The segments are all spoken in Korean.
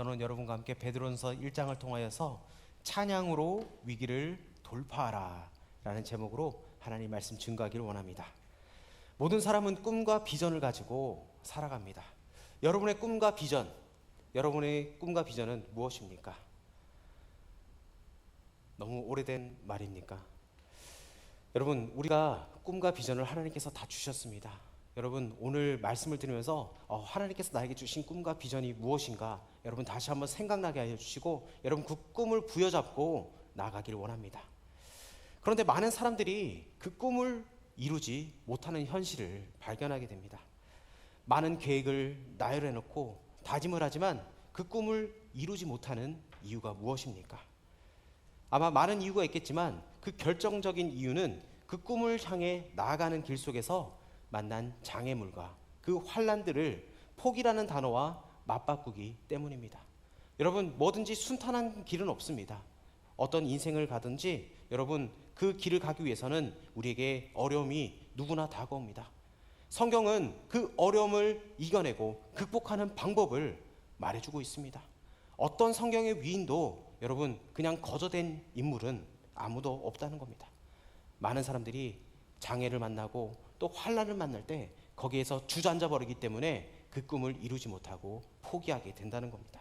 저는 여러분과 함께 베드로전서 1장을 통하여서 찬양으로 위기를 돌파하라 라는 제목으로 하나님 말씀 증거하기를 원합니다. 모든 사람은 꿈과 비전을 가지고 살아갑니다. 여러분의 꿈과 비전은 무엇입니까? 너무 오래된 말입니까? 여러분, 우리가 꿈과 비전을 하나님께서 다 주셨습니다. 여러분, 오늘 말씀을 들으면서 하나님께서 나에게 주신 꿈과 비전이 무엇인가 여러분 다시 한번 생각나게 하여 주시고 여러분 그 꿈을 부여잡고 나아가길 원합니다. 그런데 많은 사람들이 그 꿈을 이루지 못하는 현실을 발견하게 됩니다. 많은 계획을 나열해 놓고 다짐을 하지만 그 꿈을 이루지 못하는 이유가 무엇입니까? 아마 많은 이유가 있겠지만 그 결정적인 이유는 그 꿈을 향해 나아가는 길 속에서 만난 장애물과 그 환난들을 포기라는 단어와 맞바꾸기 때문입니다. 여러분, 뭐든지 순탄한 길은 없습니다. 어떤 인생을 가든지 여러분 그 길을 가기 위해서는 우리에게 어려움이 누구나 다가옵니다. 성경은 그 어려움을 이겨내고 극복하는 방법을 말해주고 있습니다. 어떤 성경의 위인도 여러분 그냥 거저된 인물은 아무도 없다는 겁니다. 많은 사람들이 장애를 만나고 또 환난을 만날 때 거기에서 주저앉아 버리기 때문에 그 꿈을 이루지 못하고 포기하게 된다는 겁니다.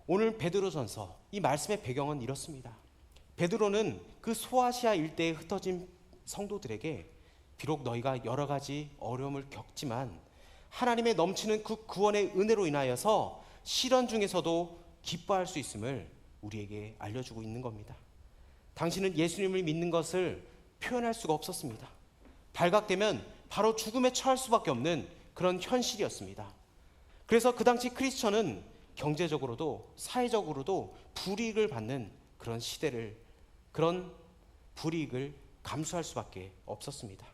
오늘 베드로전서 이 말씀의 배경은 이렇습니다. 베드로는 그 소아시아 일대에 흩어진 성도들에게 비록 너희가 여러 가지 어려움을 겪지만 하나님의 넘치는 그 구원의 은혜로 인하여서 시련 중에서도 기뻐할 수 있음을 우리에게 알려주고 있는 겁니다. 당신은 예수님을 믿는 것을 표현할 수가 없었습니다. 발각되면 바로 죽음에 처할 수밖에 없는 그런 현실이었습니다. 그래서 그 당시 크리스천은 경제적으로도 사회적으로도 불이익을 받는 그런 불이익을 감수할 수밖에 없었습니다.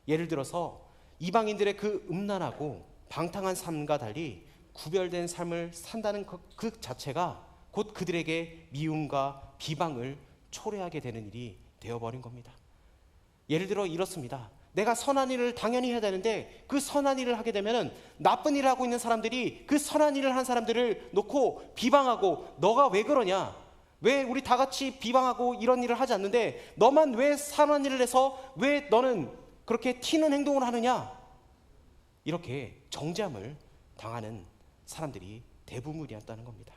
예를 들어서 이방인들의 그 음란하고 방탕한 삶과 달리 구별된 삶을 산다는 그 자체가 곧 그들에게 미움과 비방을 초래하게 되는 일이 되어버린 겁니다. 예를 들어 이렇습니다. 내가 선한 일을 당연히 해야 되는데 그 선한 일을 하게 되면 나쁜 일을 하고 있는 사람들이 그 선한 일을 한 사람들을 놓고 비방하고 너가 왜 그러냐? 왜 우리 다 같이 비방하고 이런 일을 하지 않는데 너만 왜 선한 일을 해서 왜 너는 그렇게 튀는 행동을 하느냐? 이렇게 정죄함을 당하는 사람들이 대부분이었다는 겁니다.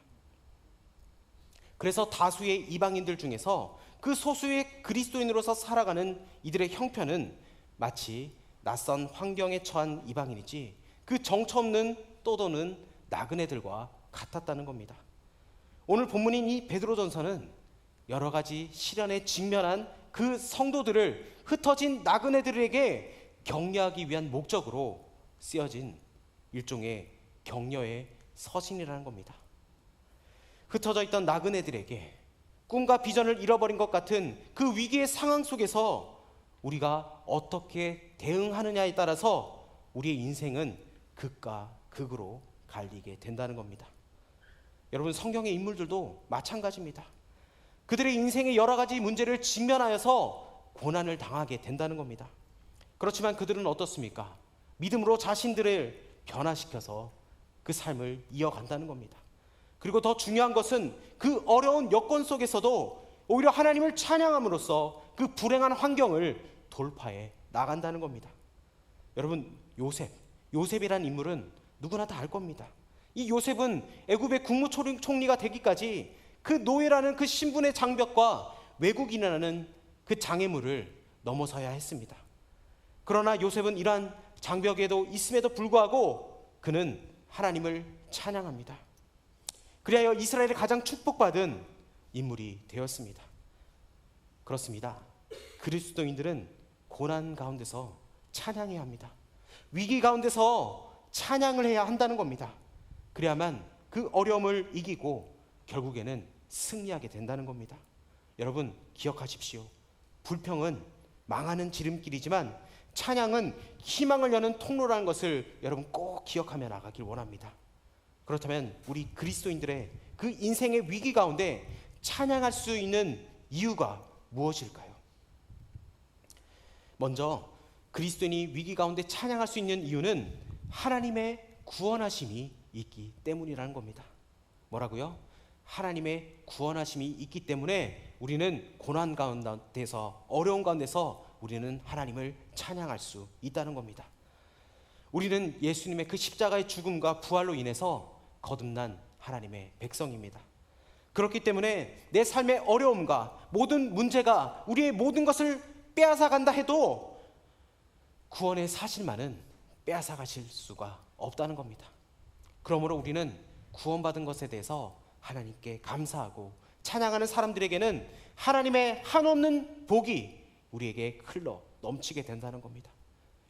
그래서 다수의 이방인들 중에서 그 소수의 그리스도인으로서 살아가는 이들의 형편은 마치 낯선 환경에 처한 이방인이지 그 정처 없는 떠도는 나그네들과 같았다는 겁니다. 오늘 본문인 이 베드로전서는 여러 가지 시련에 직면한 그 성도들을 흩어진 나그네들에게 격려하기 위한 목적으로 쓰여진 일종의 격려의 서신이라는 겁니다. 흩어져 있던 나그네들에게 꿈과 비전을 잃어버린 것 같은 그 위기의 상황 속에서 우리가 어떻게 대응하느냐에 따라서 우리의 인생은 극과 극으로 갈리게 된다는 겁니다. 여러분, 성경의 인물들도 마찬가지입니다. 그들의 인생의 여러 가지 문제를 직면하여서 고난을 당하게 된다는 겁니다. 그렇지만 그들은 어떻습니까? 믿음으로 자신들을 변화시켜서 그 삶을 이어간다는 겁니다. 그리고 더 중요한 것은 그 어려운 여건 속에서도 오히려 하나님을 찬양함으로써 그 불행한 환경을 돌파해 나간다는 겁니다. 여러분, 요셉이라는 인물은 누구나 다 알 겁니다. 이 요셉은 애굽의 국무총리가 되기까지 그 노예라는 그 신분의 장벽과 외국인이라는 그 장애물을 넘어서야 했습니다. 그러나 요셉은 이러한 장벽에도 있음에도 불구하고 그는 하나님을 찬양합니다. 그리하여 이스라엘의 가장 축복받은 인물이 되었습니다. 그렇습니다. 그리스도인들은 고난 가운데서 찬양해야 합니다. 위기 가운데서 찬양을 해야 한다는 겁니다. 그래야만 그 어려움을 이기고 결국에는 승리하게 된다는 겁니다. 여러분, 기억하십시오. 불평은 망하는 지름길이지만 찬양은 희망을 여는 통로라는 것을 여러분 꼭 기억하며 나가길 원합니다. 그렇다면 우리 그리스도인들의 그 인생의 위기 가운데 찬양할 수 있는 이유가 무엇일까요? 먼저 그리스도인이 위기 가운데 찬양할 수 있는 이유는 하나님의 구원하심이 있기 때문이라는 겁니다. 뭐라고요? 하나님의 구원하심이 있기 때문에 우리는 고난 가운데서, 어려운 가운데서 우리는 하나님을 찬양할 수 있다는 겁니다. 우리는 예수님의 그 십자가의 죽음과 부활로 인해서 거듭난 하나님의 백성입니다. 그렇기 때문에 내 삶의 어려움과 모든 문제가 우리의 모든 것을 빼앗아 간다 해도 구원의 사실만은 빼앗아 가실 수가 없다는 겁니다. 그러므로 우리는 구원받은 것에 대해서 하나님께 감사하고 찬양하는 사람들에게는 하나님의 한없는 복이 우리에게 흘러 넘치게 된다는 겁니다.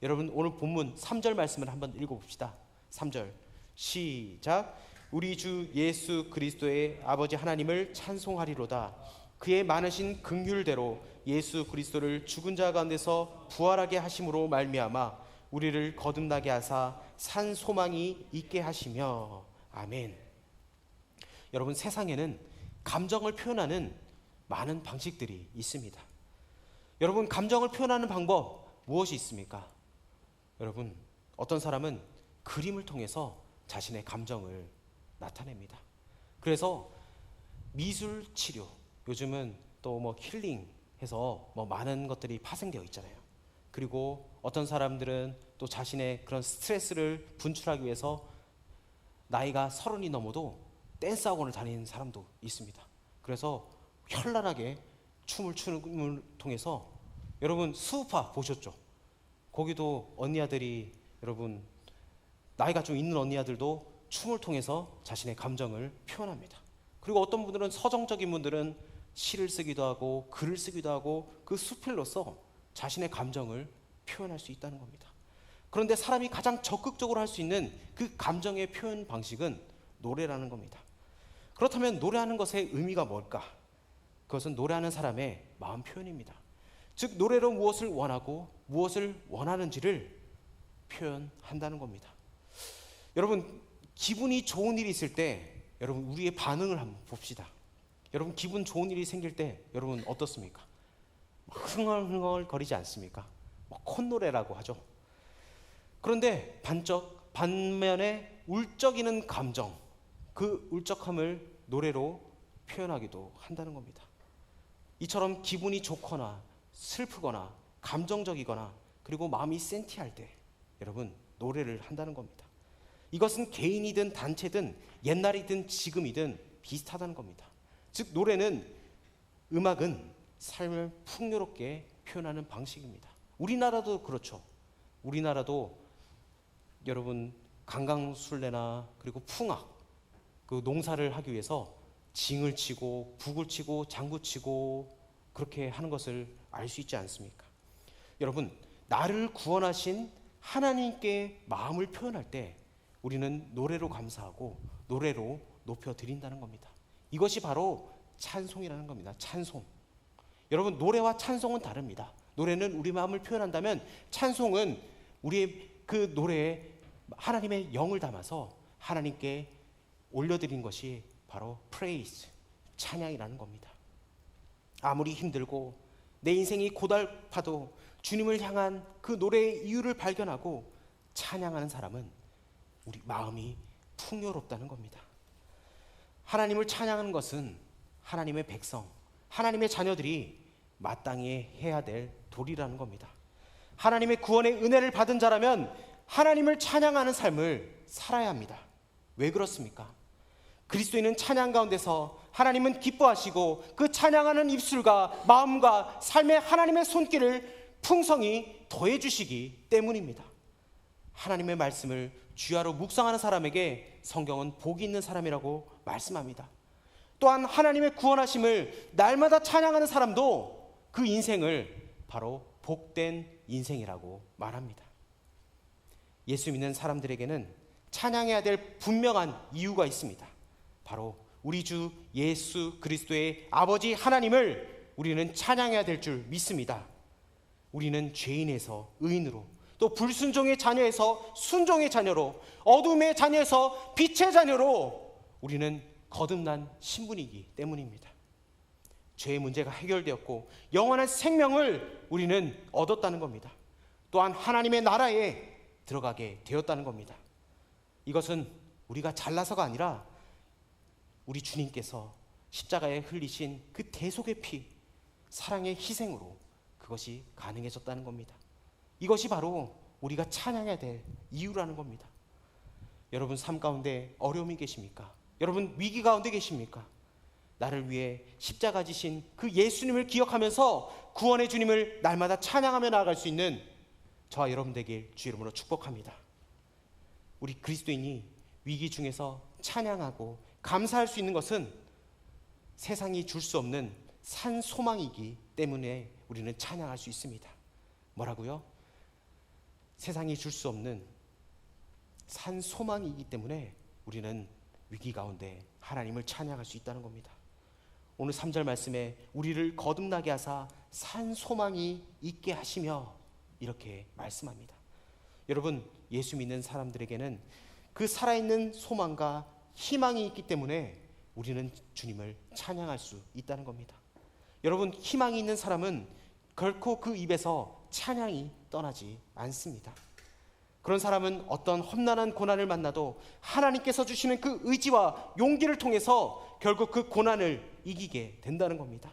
여러분, 오늘 본문 3절 말씀을 한번 읽어봅시다. 3절 시작. 우리 주 예수 그리스도의 아버지 하나님을 찬송하리로다. 그의 많으신 긍휼대로 예수 그리스도를 죽은 자 가운데서 부활하게 하심으로 말미암아 우리를 거듭나게 하사 산 소망이 있게 하시며. 아멘. 여러분, 세상에는 감정을 표현하는 많은 방식들이 있습니다. 여러분, 감정을 표현하는 방법 무엇이 있습니까? 여러분, 어떤 사람은 그림을 통해서 자신의 감정을 나타냅니다. 그래서 미술 치료, 요즘은 또 뭐 힐링 해서 뭐 많은 것들이 파생되어 있잖아요. 그리고 어떤 사람들은 또 자신의 그런 스트레스를 분출하기 위해서 나이가 30이 넘어도 댄스 학원을 다니는 사람도 있습니다. 그래서 현란하게 춤을 추는 걸 통해서, 여러분 수우파 보셨죠? 거기도 언니 아들이, 여러분 나이가 좀 있는 언니 아들도 춤을 통해서 자신의 감정을 표현합니다. 그리고 어떤 분들은, 서정적인 분들은 시를 쓰기도 하고 글을 쓰기도 하고 그 수필로서 자신의 감정을 표현할 수 있다는 겁니다. 그런데 사람이 가장 적극적으로 할 수 있는 그 감정의 표현 방식은 노래라는 겁니다. 그렇다면 노래하는 것의 의미가 뭘까? 그것은 노래하는 사람의 마음 표현입니다. 즉, 노래로 무엇을 원하고 무엇을 원하는지를 표현한다는 겁니다. 여러분, 기분이 좋은 일이 있을 때 여러분 우리의 반응을 한번 봅시다. 여러분, 기분 좋은 일이 생길 때 여러분 어떻습니까? 흥얼흥얼 거리지 않습니까? 콧노래라고 하죠. 그런데 반면에 울적이는 감정, 그 울적함을 노래로 표현하기도 한다는 겁니다. 이처럼 기분이 좋거나 슬프거나 감정적이거나 그리고 마음이 센티할 때 여러분 노래를 한다는 겁니다. 이것은 개인이든 단체든 옛날이든 지금이든 비슷하다는 겁니다. 즉, 노래는, 음악은 삶을 풍요롭게 표현하는 방식입니다. 우리나라도 그렇죠. 우리나라도 여러분 강강술래나 그리고 풍악, 그 농사를 하기 위해서 징을 치고 북을 치고 장구 치고 그렇게 하는 것을 알 수 있지 않습니까? 여러분, 나를 구원하신 하나님께 마음을 표현할 때 우리는 노래로 감사하고 노래로 높여드린다는 겁니다. 이것이 바로 찬송이라는 겁니다. 찬송. 여러분, 노래와 찬송은 다릅니다. 노래는 우리 마음을 표현한다면, 찬송은 우리의 그 노래에 하나님의 영을 담아서 하나님께 올려드린 것이 바로 praise, 찬양이라는 겁니다. 아무리 힘들고 내 인생이 고달파도 주님을 향한 그 노래의 이유를 발견하고 찬양하는 사람은 우리 마음이 풍요롭다는 겁니다. 하나님을 찬양하는 것은 하나님의 백성, 하나님의 자녀들이 마땅히 해야 될 도리라는 겁니다. 하나님의 구원의 은혜를 받은 자라면 하나님을 찬양하는 삶을 살아야 합니다. 왜 그렇습니까? 그리스도인은 찬양 가운데서 하나님은 기뻐하시고 그 찬양하는 입술과 마음과 삶에 하나님의 손길을 풍성히 더해 주시기 때문입니다. 하나님의 말씀을 주야로 묵상하는 사람에게 성경은 복이 있는 사람이라고 말씀합니다. 또한 하나님의 구원하심을 날마다 찬양하는 사람도 그 인생을 바로 복된 인생이라고 말합니다. 예수 믿는 사람들에게는 찬양해야 될 분명한 이유가 있습니다. 바로 우리 주 예수 그리스도의 아버지 하나님을 우리는 찬양해야 될 줄 믿습니다. 우리는 죄인에서 의인으로, 또 불순종의 자녀에서 순종의 자녀로, 어둠의 자녀에서 빛의 자녀로 우리는 거듭난 신분이기 때문입니다. 죄의 문제가 해결되었고 영원한 생명을 우리는 얻었다는 겁니다. 또한 하나님의 나라에 들어가게 되었다는 겁니다. 이것은 우리가 잘나서가 아니라 우리 주님께서 십자가에 흘리신 그 대속의 피, 사랑의 희생으로 그것이 가능해졌다는 겁니다. 이것이 바로 우리가 찬양해야 될 이유라는 겁니다. 여러분 삶 가운데 어려움이 계십니까? 여러분 위기 가운데 계십니까? 나를 위해 십자가 지신 그 예수님을 기억하면서 구원의 주님을 날마다 찬양하며 나아갈 수 있는 저와 여러분 되길 주 이름으로 축복합니다. 우리 그리스도인이 위기 중에서 찬양하고 감사할 수 있는 것은 세상이 줄 수 없는 산 소망이기 때문에 우리는 찬양할 수 있습니다. 뭐라고요? 세상이 줄 수 없는 산 소망이기 때문에 우리는 위기 가운데 하나님을 찬양할 수 있다는 겁니다. 오늘 3절 말씀에 우리를 거듭나게 하사 산 소망이 있게 하시며 이렇게 말씀합니다. 여러분 예수 믿는 사람들에게는 그 살아있는 소망과 희망이 있기 때문에 우리는 주님을 찬양할 수 있다는 겁니다. 여러분 희망이 있는 사람은 결코 그 입에서 찬양이 떠나지 않습니다. 그런 사람은 어떤 험난한 고난을 만나도 하나님께서 주시는 그 의지와 용기를 통해서 결국 그 고난을 이기게 된다는 겁니다.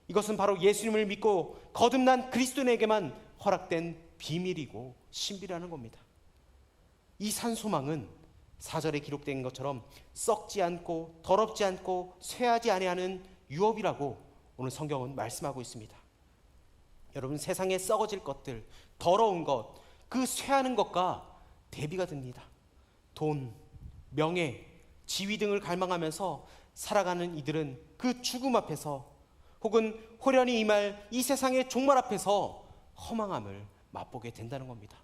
이것은 바로 예수님을 믿고 거듭난 그리스도인에게만 허락된 비밀이고 신비라는 겁니다. 이 산소망은 4절에 기록된 것처럼 썩지 않고 더럽지 않고 쇠하지 아니하는 유업이라고 오늘 성경은 말씀하고 있습니다. 여러분 세상에 썩어질 것들, 더러운 것, 그 쇠하는 것과 대비가 됩니다. 돈, 명예, 지위 등을 갈망하면서 살아가는 이들은 그 죽음 앞에서 혹은 호련히 임할 이 세상의 종말 앞에서 허망함을 맛보게 된다는 겁니다.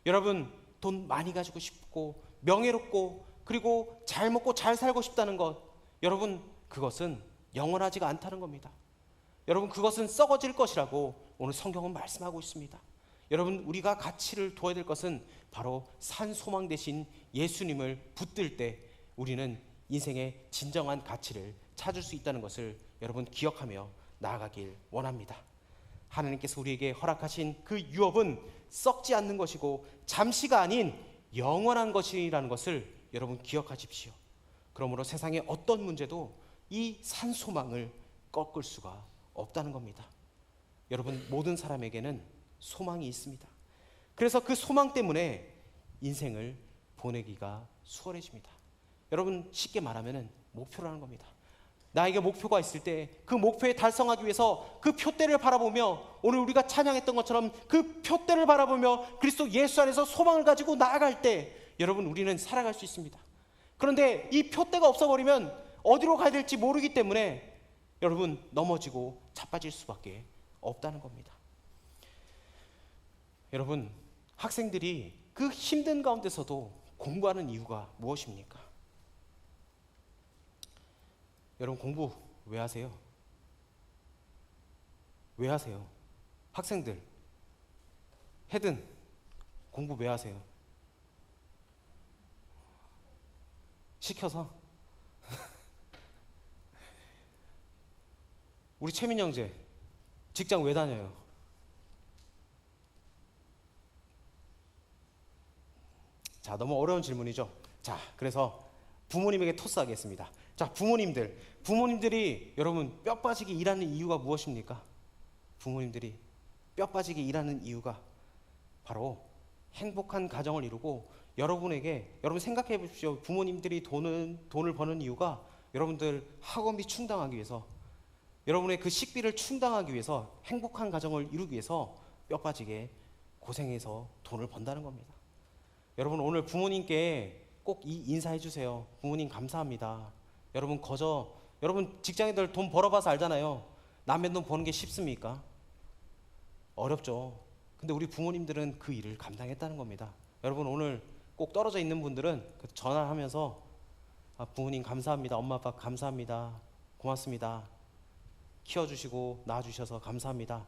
여러분 돈 많이 가지고 싶고 명예롭고 그리고 잘 먹고 잘 살고 싶다는 것, 여러분 그것은 영원하지가 않다는 겁니다. 여러분 그것은 썩어질 것이라고 오늘 성경은 말씀하고 있습니다. 여러분 우리가 가치를 둬야 될 것은 바로 산 소망 대신 예수님을 붙들 때 우리는 인생의 진정한 가치를 찾을 수 있다는 것을 여러분 기억하며 나아가길 원합니다. 하나님께서 우리에게 허락하신 그 유업은 썩지 않는 것이고 잠시가 아닌 영원한 것이라는 것을 여러분 기억하십시오. 그러므로 세상의 어떤 문제도 이 산 소망을 꺾을 수가 없다는 겁니다. 여러분 모든 사람에게는 소망이 있습니다. 그래서 그 소망 때문에 인생을 보내기가 수월해집니다. 여러분 쉽게 말하면 목표라는 겁니다. 나에게 목표가 있을 때 그 목표에 달성하기 위해서 그 표대를 바라보며 오늘 우리가 찬양했던 것처럼 그 표대를 바라보며 그리스도 예수 안에서 소망을 가지고 나아갈 때 여러분 우리는 살아갈 수 있습니다. 그런데 이 표대가 없어버리면 어디로 가야 될지 모르기 때문에 여러분 넘어지고 자빠질 수밖에 없다는 겁니다. 여러분 학생들이 그 힘든 가운데서도 공부하는 이유가 무엇입니까? 여러분 공부 왜 하세요? 왜 하세요? 학생들 해든 공부 왜 하세요? 시켜서? 우리 최민 형제 직장 왜 다녀요? 자, 너무 어려운 질문이죠. 자, 그래서 부모님에게 토스하겠습니다. 자, 부모님들이 여러분 뼈 빠지게 일하는 이유가 무엇입니까? 부모님들이 뼈 빠지게 일하는 이유가 바로 행복한 가정을 이루고 여러분에게, 여러분 생각해 보십시오. 부모님들이 돈을 버는 이유가 여러분들 학원비 충당하기 위해서, 여러분의 그 식비를 충당하기 위해서, 행복한 가정을 이루기 위해서 뼈 빠지게 고생해서 돈을 번다는 겁니다. 여러분 오늘 부모님께 꼭 인사해 주세요. 부모님 감사합니다. 여러분 직장인들 돈 벌어봐서 알잖아요. 남의 돈 버는 게 쉽습니까? 어렵죠. 근데 우리 부모님들은 그 일을 감당했다는 겁니다. 여러분 오늘 꼭 떨어져 있는 분들은 전화하면서 부모님 감사합니다. 엄마 아빠 감사합니다. 고맙습니다. 키워주시고 낳아주셔서 감사합니다.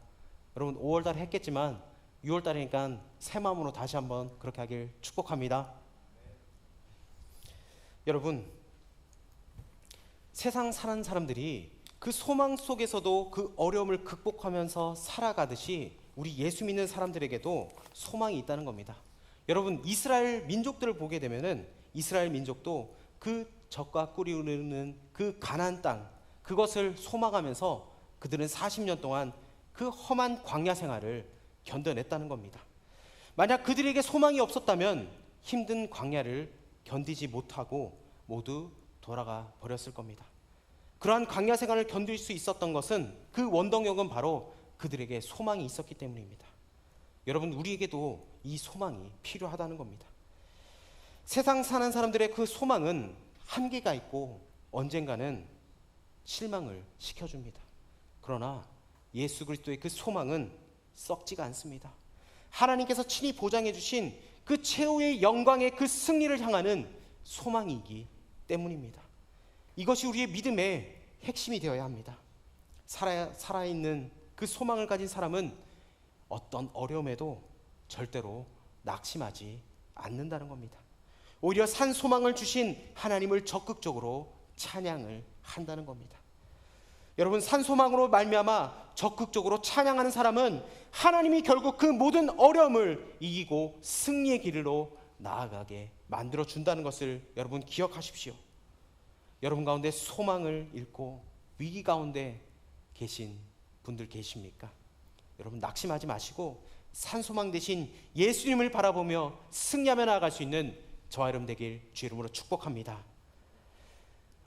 여러분 5월달에 했겠지만 6월달이니까 새 마음으로 다시 한번 그렇게 하길 축복합니다. 여러분 세상 사는 사람들이 그 소망 속에서도 그 어려움을 극복하면서 살아가듯이 우리 예수 믿는 사람들에게도 소망이 있다는 겁니다. 여러분 이스라엘 민족들을 보게 되면은 이스라엘 민족도 그 젖과 꿀이 흐르는 그 가나안 땅, 그것을 소망하면서 그들은 40년 동안 그 험한 광야 생활을 견뎌냈다는 겁니다. 만약 그들에게 소망이 없었다면 힘든 광야를 견디지 못하고 모두 돌아가 버렸을 겁니다. 그러한 광야 생활을 견딜 수 있었던 것은 그 원동력은 바로 그들에게 소망이 있었기 때문입니다. 여러분, 우리에게도 이 소망이 필요하다는 겁니다. 세상 사는 사람들의 그 소망은 한계가 있고 언젠가는 실망을 시켜줍니다. 그러나 예수 그리스도의 그 소망은 썩지가 않습니다. 하나님께서 친히 보장해 주신 그 최후의 영광의 그 승리를 향하는 소망이기 때문입니다. 이것이 우리의 믿음의 핵심이 되어야 합니다. 살아있는 그 소망을 가진 사람은 어떤 어려움에도 절대로 낙심하지 않는다는 겁니다. 오히려 산 소망을 주신 하나님을 적극적으로 찬양을 한다는 겁니다. 여러분, 산 소망으로 말미암아 적극적으로 찬양하는 사람은 하나님이 결국 그 모든 어려움을 이기고 승리의 길로 나아가게 만들어 준다는 것을 여러분 기억하십시오. 여러분 가운데 소망을 잃고 위기 가운데 계신 분들 계십니까? 여러분, 낙심하지 마시고 산소망 대신 예수님을 바라보며 승리하며 나아갈 수 있는 저와 여러분 되길 주의 이름으로 축복합니다.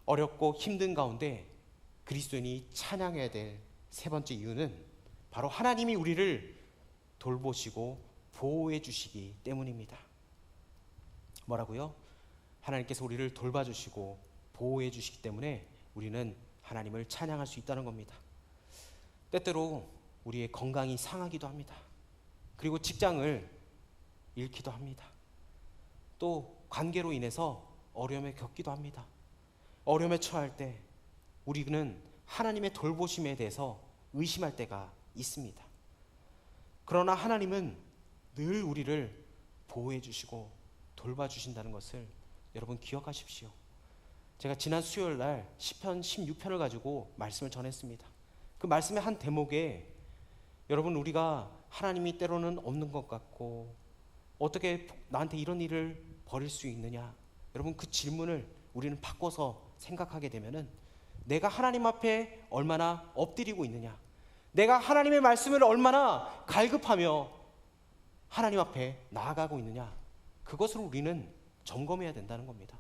어렵고 힘든 가운데 그리스도인이 찬양해야 될 세 번째 이유는 바로 하나님이 우리를 돌보시고 보호해 주시기 때문입니다. 뭐라고요? 하나님께서 우리를 돌봐주시고 보호해 주시기 때문에 우리는 하나님을 찬양할 수 있다는 겁니다. 때때로 우리의 건강이 상하기도 합니다. 그리고 직장을 잃기도 합니다. 또 관계로 인해서 어려움에 겪기도 합니다. 어려움에 처할 때 우리는 하나님의 돌보심에 대해서 의심할 때가 있습니다. 그러나 하나님은 늘 우리를 보호해 주시고 돌봐주신다는 것을 여러분 기억하십시오. 제가 지난 수요일 날 시편 16편을 가지고 말씀을 전했습니다. 그 말씀의 한 대목에 여러분, 우리가 하나님이 때로는 없는 것 같고 어떻게 나한테 이런 일을 벌일 수 있느냐, 여러분 그 질문을 우리는 바꿔서 생각하게 되면은 내가 하나님 앞에 얼마나 엎드리고 있느냐, 내가 하나님의 말씀을 얼마나 갈급하며 하나님 앞에 나아가고 있느냐, 그것을 우리는 점검해야 된다는 겁니다.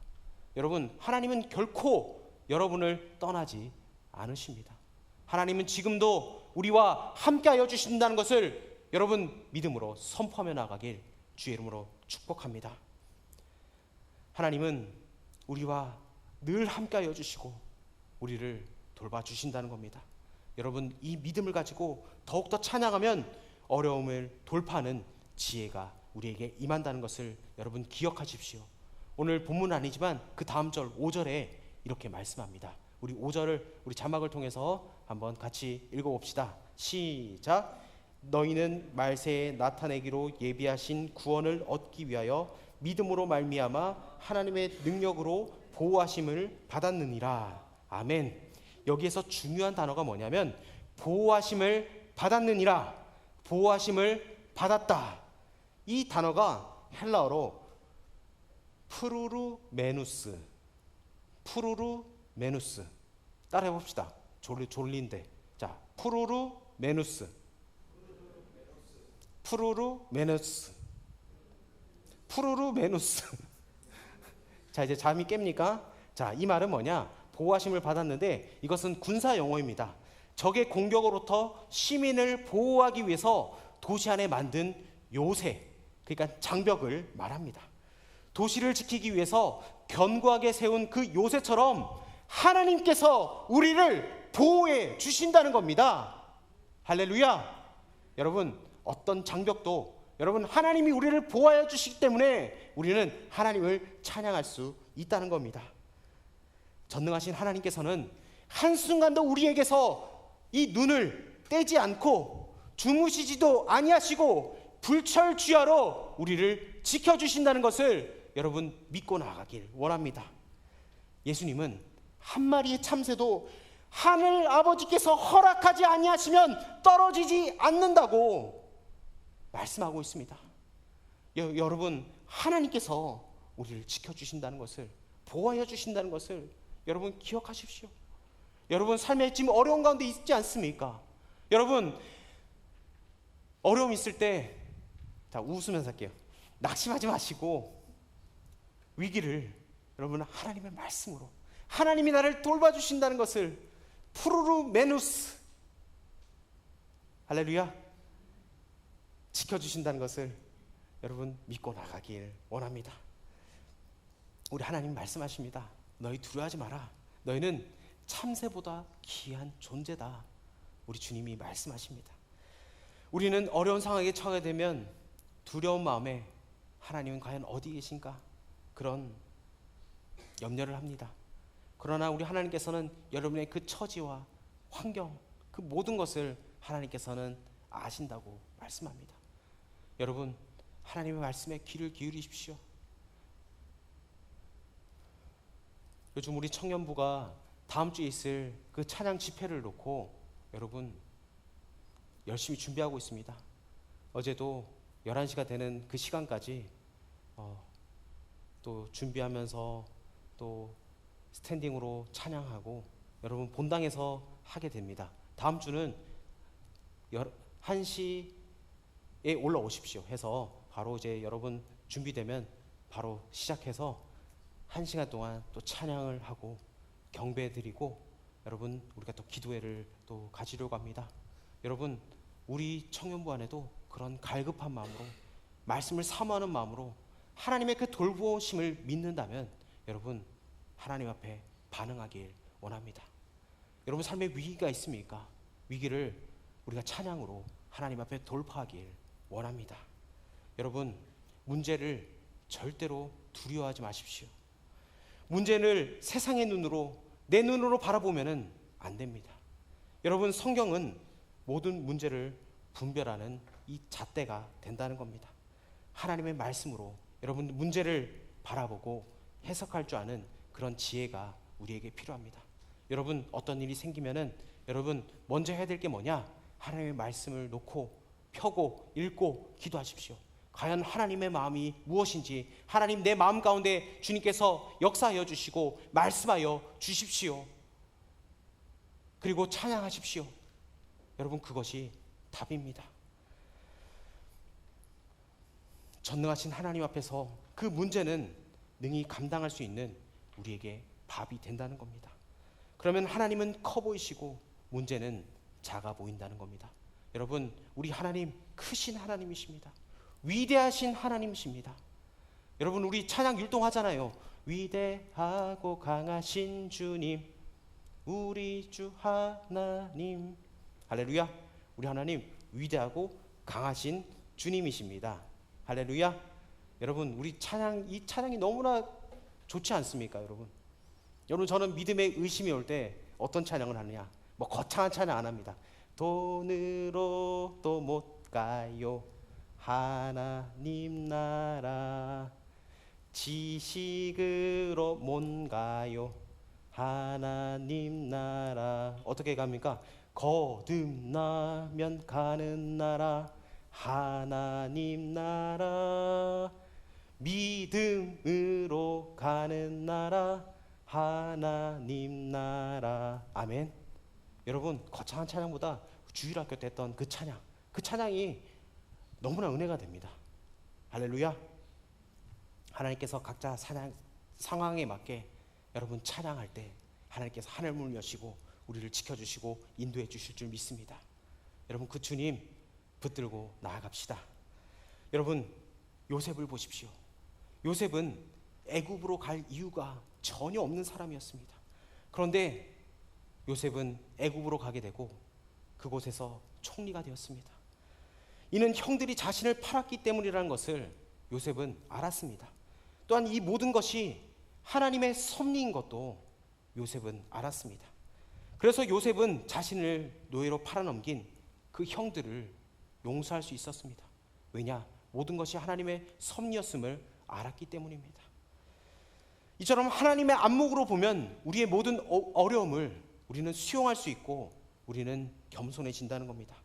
여러분, 하나님은 결코 여러분을 떠나지 않으십니다. 하나님은 지금도 우리와 함께하여 주신다는 것을 여러분 믿음으로 선포하며 나가길 주의 이름으로 축복합니다. 하나님은 우리와 늘 함께하여 주시고 우리를 돌봐주신다는 겁니다. 여러분, 이 믿음을 가지고 더욱더 찬양하면 어려움을 돌파하는 지혜가 우리에게 임한다는 것을 여러분 기억하십시오. 오늘 본문은 아니지만 그 다음 절 5절에 이렇게 말씀합니다. 우리 5절을 우리 자막을 통해서 한번 같이 읽어봅시다. 시작. 너희는 말세에 나타내기로 예비하신 구원을 얻기 위하여 믿음으로 말미암아 하나님의 능력으로 보호하심을 받았느니라. 아멘. 여기에서 중요한 단어가 뭐냐면 보호하심을 받았느니라, 보호하심을 받았다. 이 단어가 헬라어로 프루루메누스, 프루루메누스. 따라 해봅시다. 졸린데. 자, 프루루메누스, 프루루메누스, 프루루메누스. 자, 이제 잠이 깹니까? 자, 이 말은 뭐냐? 보호하심을 받았는데 이것은 군사 용어입니다. 적의 공격으로부터 시민을 보호하기 위해서 도시 안에 만든 요새, 그러니까 장벽을 말합니다. 도시를 지키기 위해서 견고하게 세운 그 요새처럼 하나님께서 우리를 보호해 주신다는 겁니다. 할렐루야. 여러분, 어떤 장벽도 여러분 하나님이 우리를 보호하여 주시기 때문에 우리는 하나님을 찬양할 수 있다는 겁니다. 전능하신 하나님께서는 한순간도 우리에게서 이 눈을 떼지 않고 주무시지도 아니하시고 불철주야로 우리를 지켜주신다는 것을 여러분 믿고 나가길 원합니다. 예수님은 한 마리의 참새도 하늘 아버지께서 허락하지 아니하시면 떨어지지 않는다고 말씀하고 있습니다. 여러분, 하나님께서 우리를 지켜주신다는 것을, 보호하여 주신다는 것을 여러분 기억하십시오. 여러분 삶의 지금 어려운 가운데 있지 않습니까? 여러분 어려움 있을 때, 자, 웃으면서 할게요. 낙심하지 마시고 위기를 여러분 하나님의 말씀으로, 하나님이 나를 돌봐주신다는 것을 푸르르 메누스, 할렐루야, 지켜주신다는 것을 여러분 믿고 나가길 원합니다. 우리 하나님 말씀하십니다. 너희 두려워하지 마라. 너희는 참새보다 귀한 존재다. 우리 주님이 말씀하십니다. 우리는 어려운 상황에 처하게 되면 두려운 마음에 하나님은 과연 어디 계신가? 그런 염려를 합니다. 그러나 우리 하나님께서는 여러분의 그 처지와 환경, 그 모든 것을 하나님께서는 아신다고 말씀합니다. 여러분 하나님의 말씀에 귀를 기울이십시오. 요즘 우리 청년부가 다음 주에 있을 그 찬양 집회를 놓고 여러분 열심히 준비하고 있습니다. 어제도 11시가 되는 그 시간까지 또 준비하면서 또 스탠딩으로 찬양하고 여러분 본당에서 하게 됩니다. 다음 주는 1시에 올라오십시오 해서 바로 이제 여러분 준비되면 바로 시작해서 1시간 동안 또 찬양을 하고 경배드리고 여러분 우리가 또 기도회를 또 가지려고 합니다. 여러분 우리 청년부 안에도 그런 갈급한 마음으로 말씀을 사모하는 마음으로 하나님의 그 돌보심을 믿는다면 여러분 하나님 앞에 반응하길 원합니다. 여러분 삶에 위기가 있습니까? 위기를 우리가 찬양으로 하나님 앞에 돌파하길 원합니다. 여러분 문제를 절대로 두려워하지 마십시오. 문제를 세상의 눈으로, 내 눈으로 바라보면 안 됩니다. 여러분 성경은 모든 문제를 분별하는 이 잣대가 된다는 겁니다. 하나님의 말씀으로 여러분 문제를 바라보고 해석할 줄 아는 그런 지혜가 우리에게 필요합니다. 여러분 어떤 일이 생기면은 여러분 먼저 해야 될 게 뭐냐? 하나님의 말씀을 놓고 펴고 읽고 기도하십시오. 과연 하나님의 마음이 무엇인지, 하나님 내 마음 가운데 주님께서 역사하여 주시고 말씀하여 주십시오. 그리고 찬양하십시오. 여러분 그것이 답입니다. 전능하신 하나님 앞에서 그 문제는 능히 감당할 수 있는 우리에게 밥이 된다는 겁니다. 그러면 하나님은 커 보이시고 문제는 작아 보인다는 겁니다. 여러분 우리 하나님 크신 하나님이십니다. 위대하신 하나님이십니다. 여러분 우리 찬양 율동하잖아요. 위대하고 강하신 주님, 우리 주 하나님. 할렐루야. 우리 하나님 위대하고 강하신 주님이십니다. 할렐루야. 여러분 우리 찬양, 이 찬양이 너무나 좋지 않습니까? 여러분 저는 믿음의 의심이 올 때 어떤 찬양을 하느냐, 뭐 거창한 찬양 안 합니다. 돈으로 또 못 가요 하나님 나라, 지식으로 못 가요 하나님 나라. 어떻게 갑니까? 거듭나면 가는 나라 하나님 나라, 믿음으로 가는 나라 하나님 나라. 아멘. 여러분 거창한 찬양보다 주일학교 때 했던 그 찬양이 너무나 은혜가 됩니다. 할렐루야. 하나님께서 각자 상황에 맞게 여러분 찬양할 때 하나님께서 하늘문을 여시고 우리를 지켜주시고 인도해 주실 줄 믿습니다. 여러분 그 주님 붙들고 나아갑시다. 여러분 요셉을 보십시오. 요셉은 애굽으로 갈 이유가 전혀 없는 사람이었습니다. 그런데 요셉은 애굽으로 가게 되고 그곳에서 총리가 되었습니다. 이는 형들이 자신을 팔았기 때문이라는 것을 요셉은 알았습니다. 또한 이 모든 것이 하나님의 섭리인 것도 요셉은 알았습니다. 그래서 요셉은 자신을 노예로 팔아넘긴 그 형들을 용서할 수 있었습니다. 왜냐? 모든 것이 하나님의 섭리였음을 알았기 때문입니다. 이처럼 하나님의 안목으로 보면 우리의 모든 어려움을 우리는 수용할 수 있고 우리는 겸손해진다는 겁니다.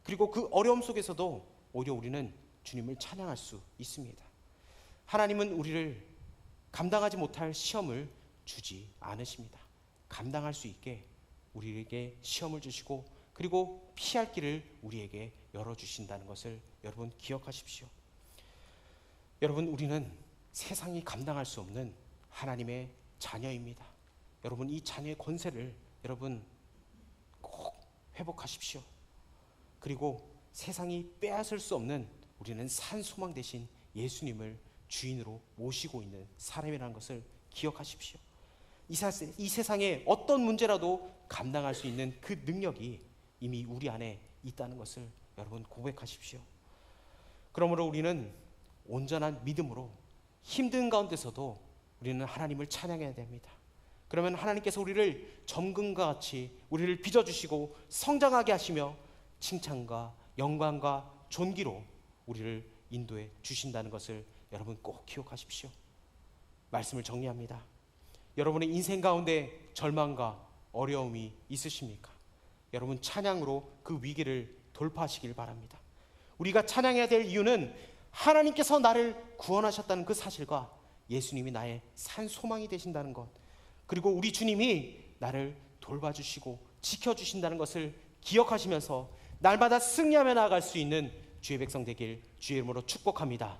그리고 그 어려움 속에서도 오히려 우리는 주님을 찬양할 수 있습니다. 하나님은 우리를 감당하지 못할 시험을 주지 않으십니다. 감당할 수 있게 우리에게 시험을 주시고 그리고 피할 길을 우리에게 열어주신다는 것을 여러분 기억하십시오. 여러분, 우리는 세상이 감당할 수 없는 하나님의 자녀입니다. 여러분, 이 자녀의 권세를 여러분 꼭 회복하십시오. 그리고 세상이 빼앗을 수 없는 우리는 산 소망 대신 예수님을 주인으로 모시고 있는 사람이라는 것을 기억하십시오. 이 세상에 어떤 문제라도 감당할 수 있는 그 능력이 이미 우리 안에 있다는 것을 여러분 고백하십시오. 그러므로 우리는 온전한 믿음으로 힘든 가운데서도 우리는 하나님을 찬양해야 됩니다. 그러면 하나님께서 우리를 정금과 같이 우리를 빚어주시고 성장하게 하시며 칭찬과 영광과 존귀로 우리를 인도해 주신다는 것을 여러분 꼭 기억하십시오. 말씀을 정리합니다. 여러분의 인생 가운데 절망과 어려움이 있으십니까? 여러분 찬양으로 그 위기를 돌파하시길 바랍니다. 우리가 찬양해야 될 이유는 하나님께서 나를 구원하셨다는 그 사실과 예수님이 나의 산 소망이 되신다는 것, 그리고 우리 주님이 나를 돌봐주시고 지켜주신다는 것을 기억하시면서 날마다 승리하며 나아갈 수 있는 주의 백성 되길 주의 이름으로 축복합니다.